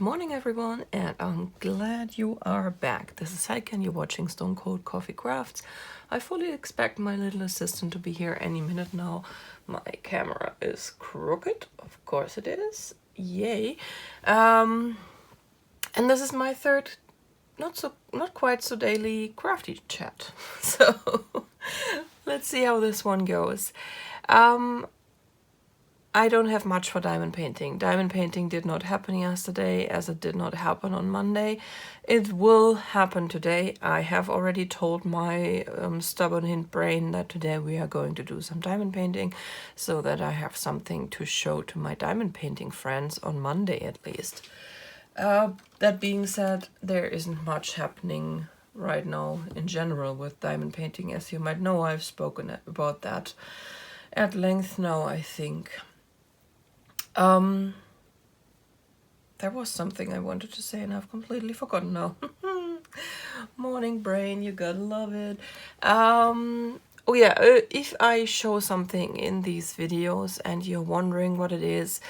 morning everyone, and I'm glad you are back. This is Heike and you're watching Stone Cold Coffee Crafts. I fully expect my little assistant to be here any minute now. My camera is crooked, of course it is, yay. And this is my third, not quite so daily crafty chat. So let's see how this one goes. I don't have much for diamond painting. Diamond painting did not happen yesterday, as it did not happen on Monday. It will happen today. I have already told my stubborn hint brain that today we are going to do some diamond painting, so that I have something to show to my diamond painting friends on Monday at least. That being said, there isn't much happening right now in general with diamond painting. As you might know, I've spoken about that at length now, I think. There was something I wanted to say and I've completely forgotten now. Morning brain, you gotta love it. Oh yeah, if I show something in these videos and you're wondering what it is,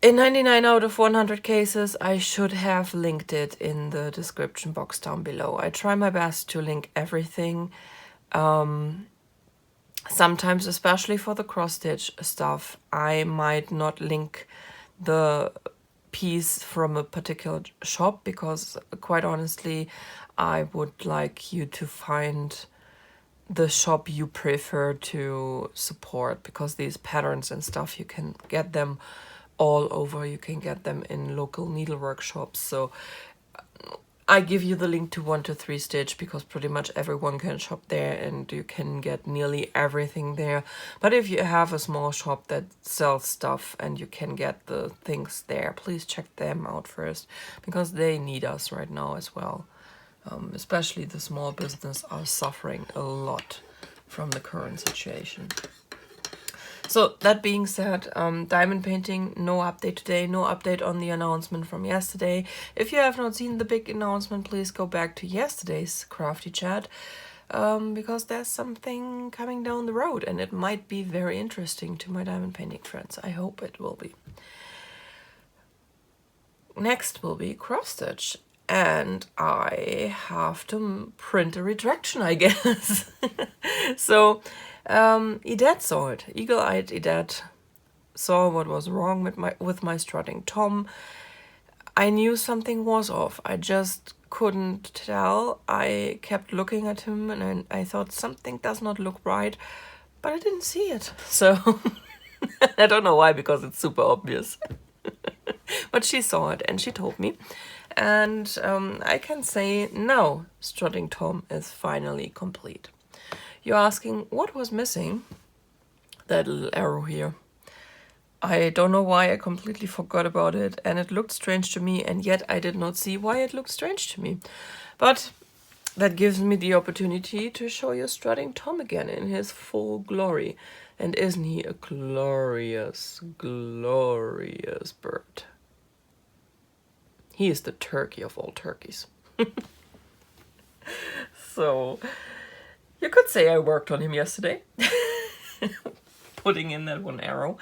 in 99 out of 100 cases, I should have linked it in the description box down below. I try my best to link everything. Sometimes, especially for the cross-stitch stuff, I might not link the piece from a particular shop because, quite honestly, I would like you to find the shop you prefer to support, because these patterns and stuff, you can get them all over. You can get them in local needlework shops. So I give you the link to 1-3 Stitch because pretty much everyone can shop there and you can get nearly everything there. But if you have a small shop that sells stuff and you can get the things there, please check them out first, because they need us right now as well. Especially the small business are suffering a lot from the current situation. So that being said, diamond painting, no update today, no update on the announcement from yesterday. If you have not seen the big announcement, please go back to yesterday's Crafty Chat, because there's something coming down the road and it might be very interesting to my diamond painting friends. I hope it will be. Next will be cross stitch, and I have to print a retraction, I guess. So Edette saw it. Eagle-eyed Edette saw what was wrong with my strutting Tom. I knew something was off. I just couldn't tell. I kept looking at him and I thought something does not look right, but I didn't see it. So I don't know why, because it's super obvious. But she saw it and she told me. And I can say now Strutting Tom is finally complete. You're asking, what was missing? That little arrow here. I don't know why I completely forgot about it, and it looked strange to me, and yet I did not see why it looked strange to me. But that gives me the opportunity to show you Strutting Tom again in his full glory. And isn't he a glorious, glorious bird? He is the turkey of all turkeys. So you could say I worked on him yesterday, putting in that one arrow.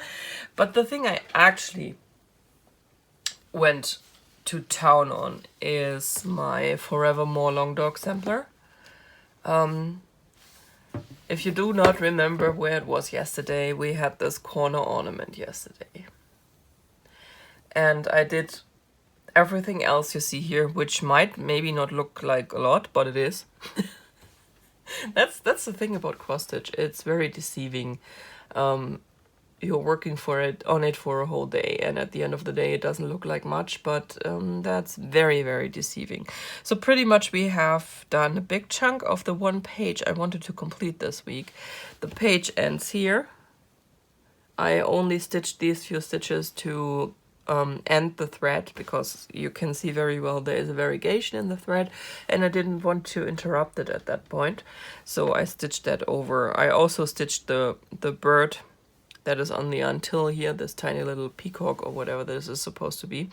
But the thing I actually went to town on is my Forevermore long dog sampler. If you do not remember where it was yesterday, we had this corner ornament yesterday. And I did everything else you see here, which might maybe not look like a lot, but it is. That's the thing about cross stitch. It's very deceiving. You're working on it for a whole day, and at the end of the day it doesn't look like much, but that's very, very deceiving. So pretty much we have done a big chunk of the one page I wanted to complete this week. The page ends here. I only stitched these few stitches to end the thread, because you can see very well there is a variegation in the thread and I didn't want to interrupt it at that point, so I stitched that over. I also stitched the bird that is on the until here, this tiny little peacock or whatever this is supposed to be.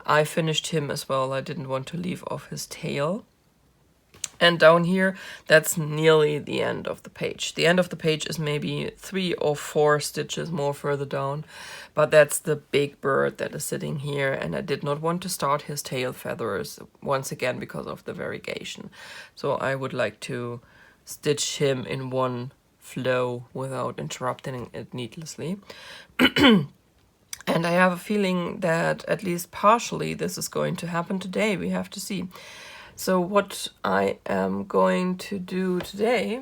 I finished him as well. I didn't want to leave off his tail. And down here, that's nearly the end of the page. The end of the page is maybe 3 or 4 stitches more further down, but that's the big bird that is sitting here, and I did not want to start his tail feathers once again because of the variegation. So I would like to stitch him in one flow without interrupting it needlessly. And I have a feeling that at least partially this is going to happen today. We have to see. So what I am going to do today,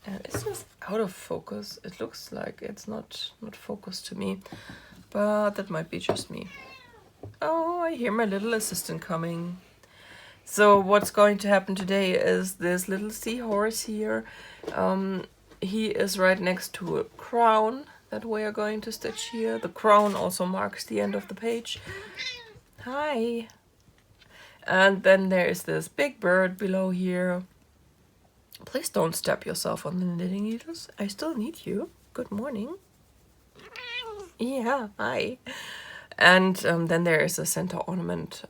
and it's just out of focus. It looks like it's not focused to me, but that might be just me. Oh, I hear my little assistant coming. So what's going to happen today is this little seahorse here. He is right next to a crown that we are going to stitch here. The crown also marks the end of the page. Hi. And then there is this big bird below here. Please don't stab yourself on the knitting needles. I still need you. Good morning. Yeah, hi. And then there is a center ornament.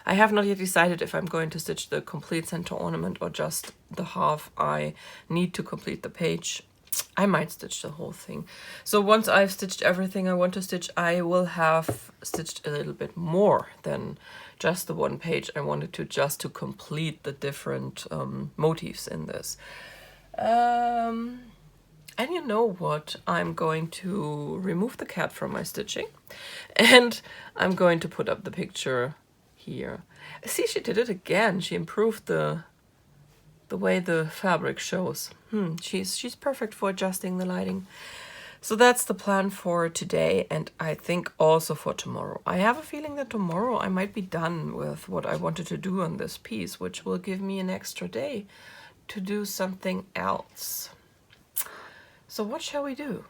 I have not yet decided if I'm going to stitch the complete center ornament or just the half I need to complete the page. I might stitch the whole thing. So once I've stitched everything I want to stitch, I will have stitched a little bit more than just the one page. I wanted to just to complete the different motifs in this. And you know what? I'm going to remove the cat from my stitching, and I'm going to put up the picture here. See, she did it again. She improved the way the fabric shows. She's perfect for adjusting the lighting. So that's the plan for today, and I think also for tomorrow. I have a feeling that tomorrow I might be done with what I wanted to do on this piece, which will give me an extra day to do something else. So what shall we do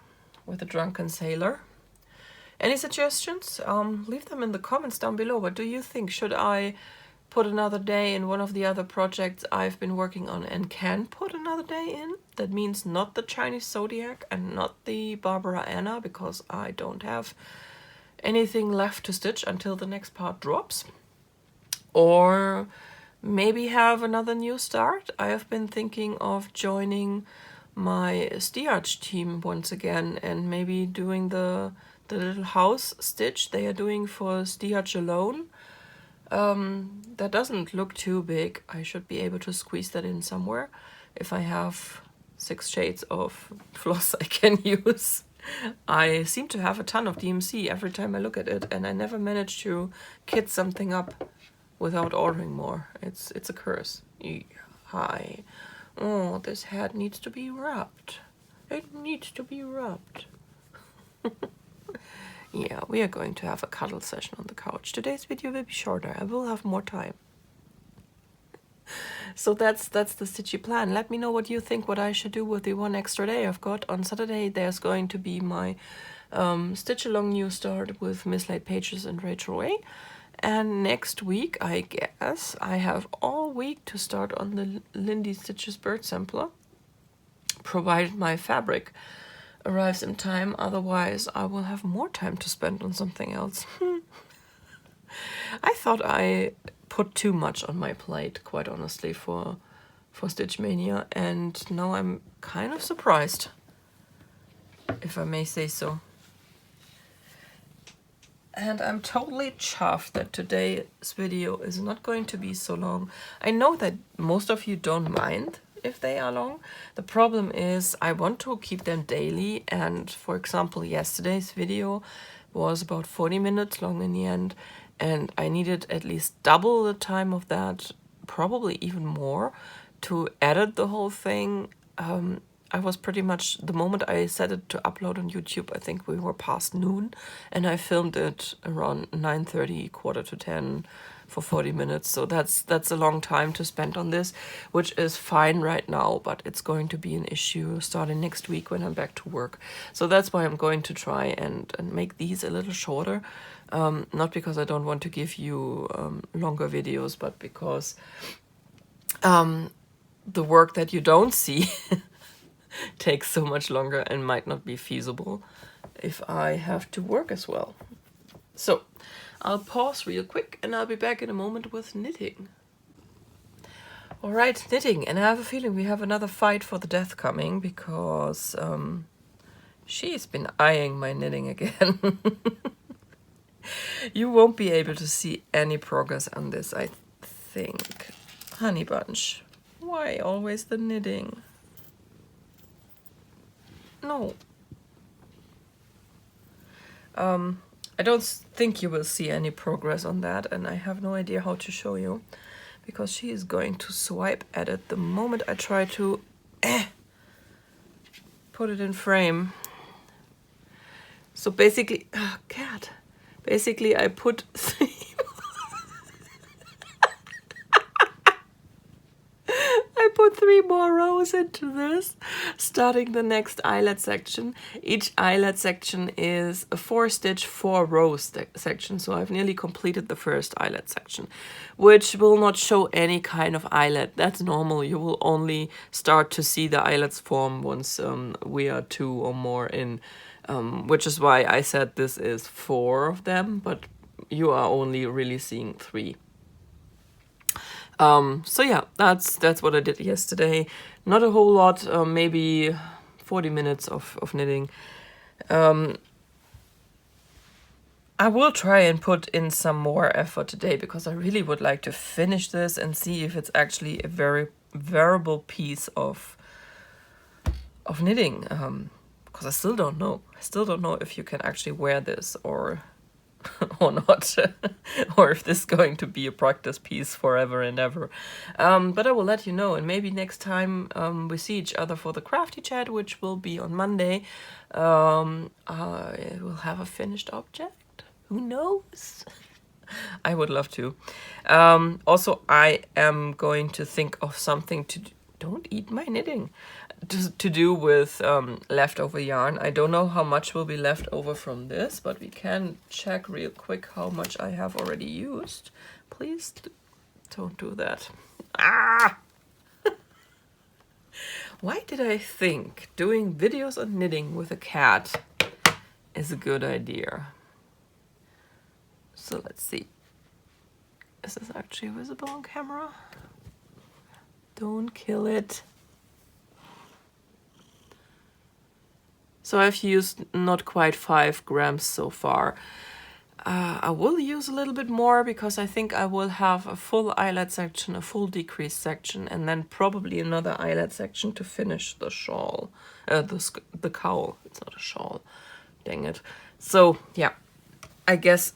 with the drunken sailor? Any suggestions? Leave them in the comments down below. What do you think? Should I put another day in one of the other projects I've been working on and can put another day in? That means not the Chinese Zodiac and not the Barbara Anna, because I don't have anything left to stitch until the next part drops. Or maybe have another new start. I have been thinking of joining my Stiarch team once again and maybe doing the little house stitch they are doing for Stiarch alone. That doesn't look too big. I should be able to squeeze that in somewhere if I have 6 shades of floss I can use. I seem to have a ton of DMC every time I look at it, and I never manage to kit something up without ordering more. It's a curse. Hi. Oh, this head needs to be rubbed. It needs to be rubbed. Yeah, we are going to have a cuddle session on the couch. Today's video will be shorter. I will have more time. So that's the stitchy plan. Let me know what you think, what I should do with the one extra day I've got. On Saturday, there's going to be my Stitch Along New Start with mislaid pages and Rachel Ray. And next week, I guess, I have all week to start on the Lindy Stitches Bird Sampler, provided my fabric arrives in time. Otherwise, I will have more time to spend on something else. I thought I put too much on my plate, quite honestly, for Stitch Mania, and now I'm kind of surprised, if I may say so. And I'm totally chuffed that today's video is not going to be so long. I know that most of you don't mind if they are long. The problem is I want to keep them daily, and for example, yesterday's video was about 40 minutes long in the end, and I needed at least double the time of that, probably even more, to edit the whole thing. I was pretty much, the moment I set it to upload on YouTube, I think we were past noon, and I filmed it around 9:30, 9:45 for 40 minutes. So that's a long time to spend on this, which is fine right now, but it's going to be an issue starting next week when I'm back to work. So that's why I'm going to try and make these a little shorter. Not because I don't want to give you longer videos, but because the work that you don't see takes so much longer and might not be feasible if I have to work as well. So I'll pause real quick and I'll be back in a moment with knitting. All right, knitting, and I have a feeling we have another fight for the death coming because she's been eyeing my knitting again. You won't be able to see any progress on this, I think. Honey Bunch, why always the knitting? No. I don't think you will see any progress on that, and I have no idea how to show you because she is going to swipe at it the moment I try to put it in frame. So basically, cat. Basically, I put three more rows into this, starting the next eyelet section. Each eyelet section is a 4-stitch, 4-row section, so I've nearly completed the first eyelet section, which will not show any kind of eyelet. That's normal. You will only start to see the eyelets form once we are 2 or more in, which is why I said this is 4 of them, but you are only really seeing 3. So yeah, that's what I did yesterday. Not a whole lot, maybe 40 minutes of knitting. I will try and put in some more effort today because I really would like to finish this and see if it's actually a very wearable piece of knitting. Because I still don't know. I still don't know if you can actually wear this or not, or if this is going to be a practice piece forever and ever. But I will let you know, and maybe next time we see each other for the Crafty Chat, which will be on Monday, I will have a finished object. Who knows? I would love to. Also, I am going to think of something to do. Don't eat my knitting. To do with leftover yarn. I don't know how much will be left over from this, but we can check real quick how much I have already used. Please don't do that. Ah! Why did I think doing videos on knitting with a cat is a good idea? So let's see. Is this actually visible on camera? Don't kill it. So I've used not quite 5 grams so far. I will use a little bit more because I think I will have a full eyelet section, a full decrease section, and then probably another eyelet section to finish the shawl, the cowl. It's not a shawl, dang it. So yeah, I guess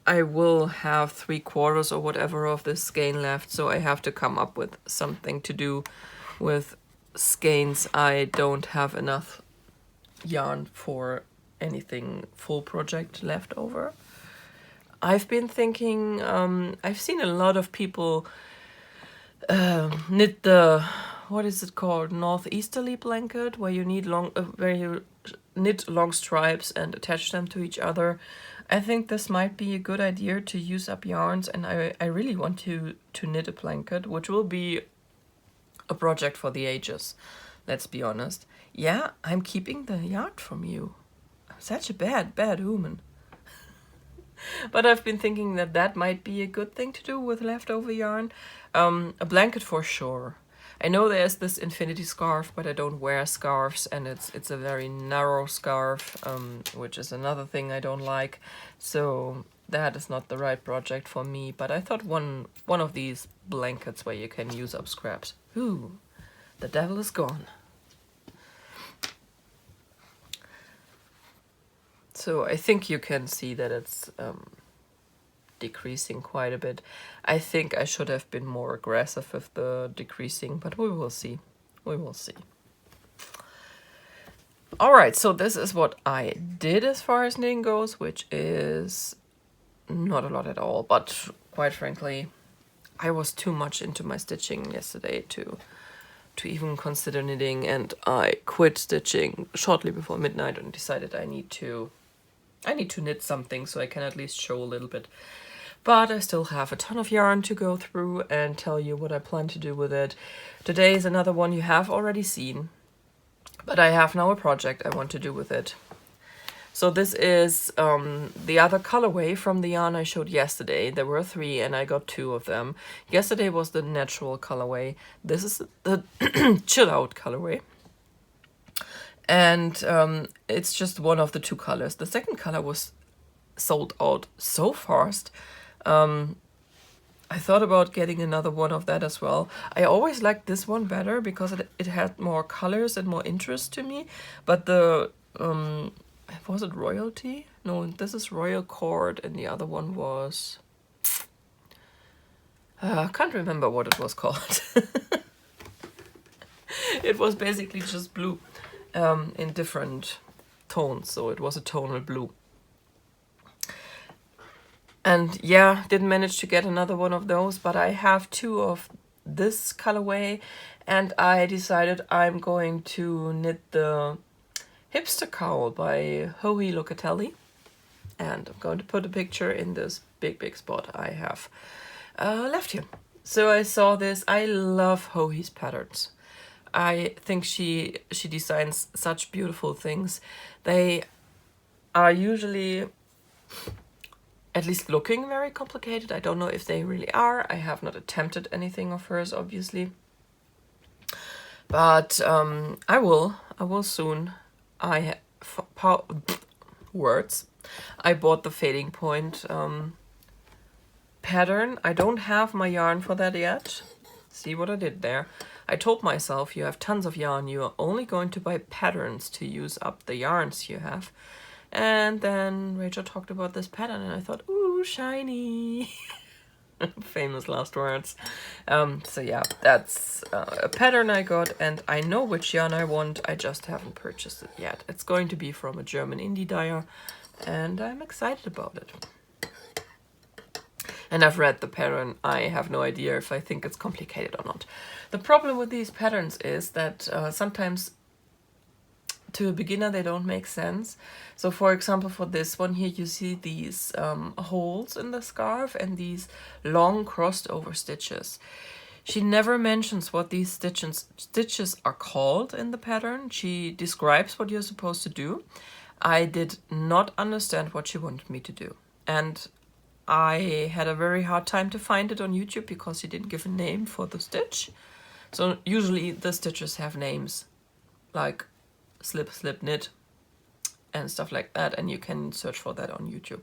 I will have 3/4 or whatever of this skein left, so I have to come up with something to do with skeins. I don't have enough yarn for anything full project left over. I've been thinking, I've seen a lot of people knit the, what is it called, northeasterly blanket, where you need where you knit long stripes and attach them to each other. I think this might be a good idea to use up yarns, and I really want to knit a blanket, which will be a project for the ages, let's be honest. Yeah, I'm keeping the yarn from you. I'm such a bad woman. But I've been thinking that might be a good thing to do with leftover yarn. A blanket for sure. I know there's this infinity scarf, but I don't wear scarves, and it's a very narrow scarf, which is another thing I don't like. So that is not the right project for me. But I thought one of these blankets where you can use up scraps. Ooh, the devil is gone. So I think you can see that it's decreasing quite a bit. I think I should have been more aggressive with the decreasing, but we will see. We will see. All right, so this is what I did as far as knitting goes, which is not a lot at all, but quite frankly, I was too much into my stitching yesterday to even consider knitting, and I quit stitching shortly before midnight and decided I need to knit something so I can at least show a little bit. But I still have a ton of yarn to go through and tell you what I plan to do with it. Today is another one you have already seen, but I have now a project I want to do with it. So this is the other colorway from the yarn I showed yesterday. There were 3 and I got 2 of them. Yesterday was the natural colorway. This is the chill out colorway. And it's just one of the 2 colors. The second color was sold out so fast. I thought about getting another one of that as well. I always liked this one better because it had more colors and more interest to me. But the, was it Royalty? No, this is Royal Court and the other one was... I can't remember what it was called. It was basically just blue in different tones. So it was a tonal blue. And yeah, didn't manage to get another one of those, but I have 2 of this colorway, and I decided I'm going to knit the Hipster Cowl by Locatelli, and I'm going to put a picture in this big spot I have left here. So I saw this. I love Hohi's patterns. I think she designs such beautiful things. They are usually, at least looking, very complicated. I don't know if they really are. I have not attempted anything of hers, obviously. But I will soon. Words. I bought the Fading Point pattern. I don't have my yarn for that yet. See what I did there? I told myself, you have tons of yarn. You are only going to buy patterns to use up the yarns you have. And then Rachel talked about this pattern and I thought, ooh, shiny. Famous last words. So yeah, that's a pattern I got, and I know which yarn I want. I just haven't purchased it yet. It's going to be from a German indie dyer, and I'm excited about it. And I've read the pattern. I have no idea if I think it's complicated or not. The problem with these patterns is that sometimes to a beginner they don't make sense. So for example, for this one here, you see these holes in the scarf and these long crossed over stitches. She never mentions what these stitches are called in the pattern. She describes what you're supposed to do. I did not understand what she wanted me to do. And I had a very hard time to find it on YouTube because she didn't give a name for the stitch. So usually the stitches have names like slip, slip, knit, and stuff like that, and you can search for that on YouTube.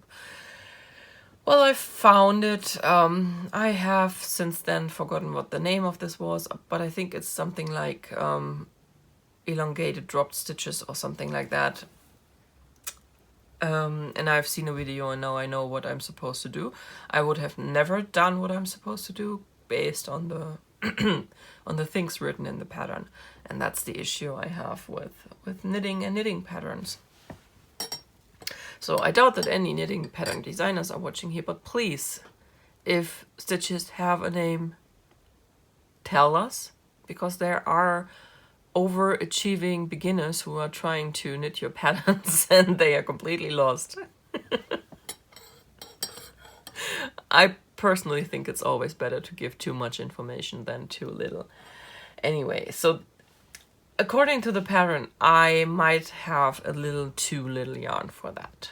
Well, I found it. I have since then forgotten what the name of this was, but I think it's something like elongated dropped stitches or something like that. And I've seen a video and now I know what I'm supposed to do. I would have never done what I'm supposed to do based on the on the things written in the pattern. And that's the issue I have with knitting and knitting patterns. So I doubt that any knitting pattern designers are watching here, but please, if stitches have a name, tell us, because there are overachieving beginners who are trying to knit your patterns and they are completely lost. I personally think it's always better to give too much information than too little. Anyway, so according to the pattern, I might have a little too little yarn for that.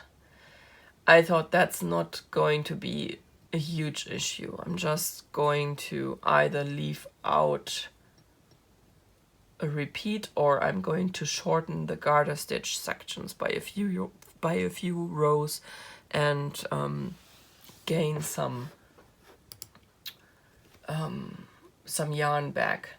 I thought that's not going to be a huge issue. I'm just going to either leave out a repeat or I'm going to shorten the garter stitch sections by a few rows and gain some yarn back,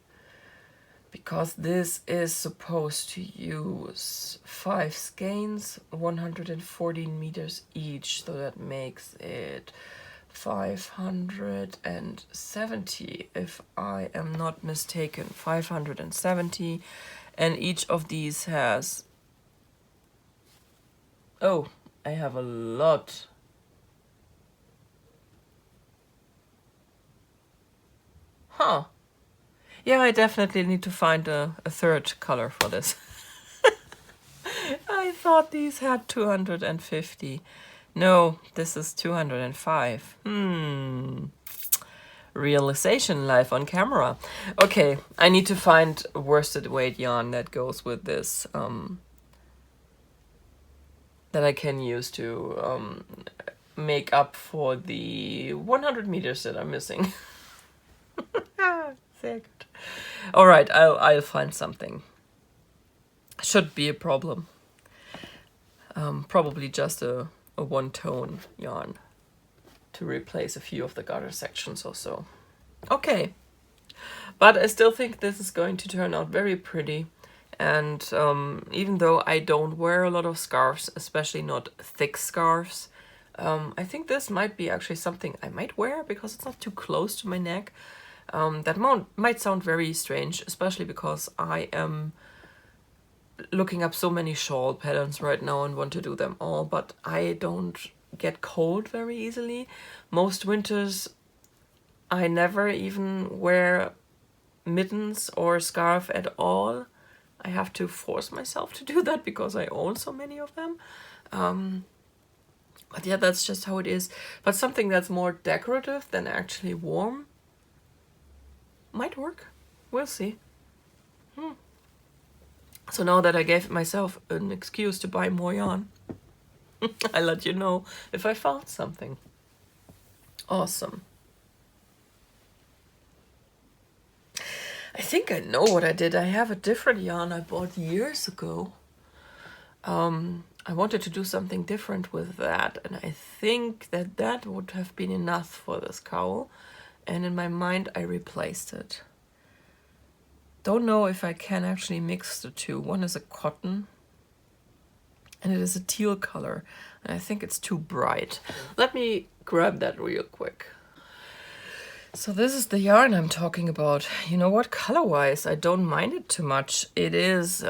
because this is supposed to use 5 skeins, 114 meters each, so that makes it 570, if I am not mistaken. 570, and each of these has, oh, I have a lot. Huh. Yeah, I definitely need to find a third color for this. I thought these had 250. No, this is 205. Realization live on camera. Okay, I need to find worsted weight yarn that goes with this that I can use to make up for the 100 meters that I'm missing. Sehr good. All right, I'll find something. Should be a problem. Probably just a one-tone yarn to replace a few of the garter sections or so. Okay, but I still think this is going to turn out very pretty. And even though I don't wear a lot of scarves, especially not thick scarves, I think this might be actually something I might wear because it's not too close to my neck. That might sound very strange, especially because I am looking up so many shawl patterns right now and want to do them all, but I don't get cold very easily. Most winters I never even wear mittens or scarf at all. I have to force myself to do that because I own so many of them. But yeah, that's just how it is. But something that's more decorative than actually warm might work. We'll see. So now that I gave myself an excuse to buy more yarn, I'll let you know if I found something. Awesome. I think I know what I did. I have a different yarn I bought years ago. I wanted to do something different with that, and I think that would have been enough for this cowl. And in my mind, I replaced it. Don't know if I can actually mix the two. One is a cotton, and it is a teal color, and I think it's too bright. Let me grab that real quick. So this is the yarn I'm talking about. You know what, color-wise, I don't mind it too much. It is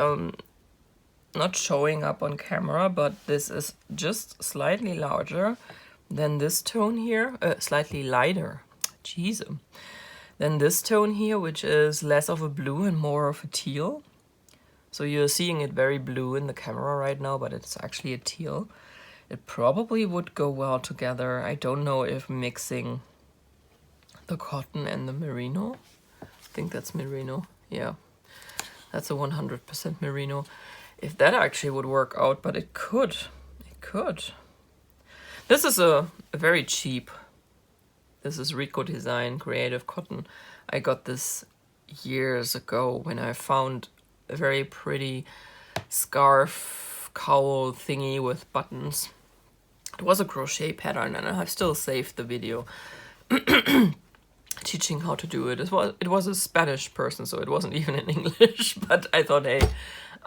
not showing up on camera, but this is just slightly larger than this tone here. Slightly lighter. Jeez. Than this tone here, which is less of a blue and more of a teal. So you're seeing it very blue in the camera right now, but it's actually a teal. It probably would go well together. I don't know if mixing the cotton and the merino. I think that's merino. Yeah, that's a 100% merino. If that actually would work out, but it could. It could. This is a very cheap. This is Rico Design Creative Cotton. I got this years ago when I found a very pretty scarf cowl thingy with buttons. It was a crochet pattern, and I have still saved the video teaching how to do it. It was a Spanish person, so it wasn't even in English, but I thought, hey,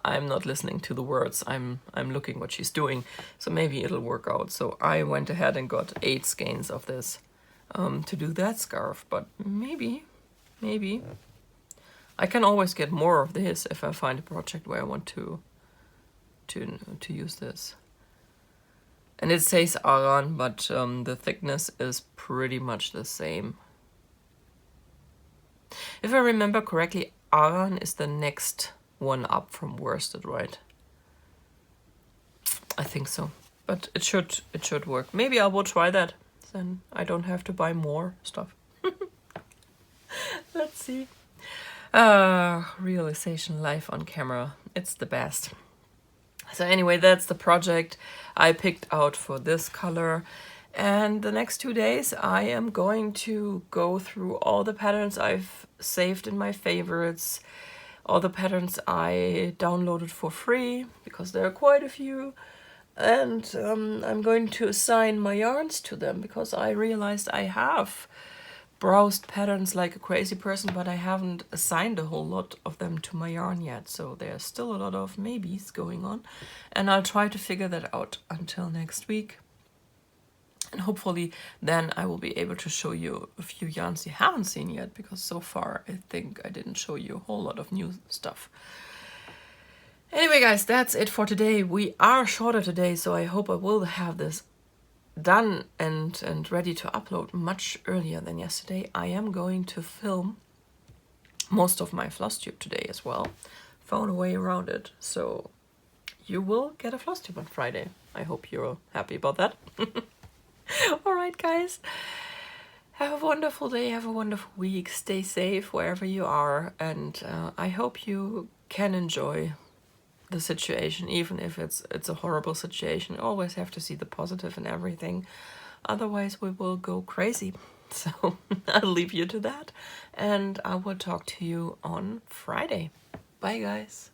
I'm not listening to the words, I'm looking what she's doing, so maybe it'll work out. So I went ahead and got 8 skeins of this to do that scarf, but maybe I can always get more of this if I find a project where I want to use this. And it says Aran, but the thickness is pretty much the same. If I remember correctly, Aran is the next one up from worsted, right? I think so, but it should work. Maybe I will try that. Then I don't have to buy more stuff. Let's see. Realization live on camera. It's the best. So anyway, that's the project I picked out for this color. And the next 2 days I am going to go through all the patterns I've saved in my favorites, all the patterns I downloaded for free, because there are quite a few. And I'm going to assign my yarns to them, because I realized I have browsed patterns like a crazy person, but I haven't assigned a whole lot of them to my yarn yet. So there's still a lot of maybes going on, and I'll try to figure that out until next week. And hopefully then I will be able to show you a few yarns you haven't seen yet, because so far I think I didn't show you a whole lot of new stuff. Anyway, guys, that's it for today. We are shorter today, so I hope I will have this done and ready to upload much earlier than yesterday. I am going to film most of my floss tube today as well. Found a way around it, so you will get a floss tube on Friday. I hope you're happy about that. Alright, guys. Have a wonderful day, have a wonderful week. Stay safe wherever you are, and I hope you can enjoy the situation, even if it's a horrible situation. You always have to see the positive in everything. Otherwise, we will go crazy. So I'll leave you to that, and I will talk to you on Friday. Bye, guys.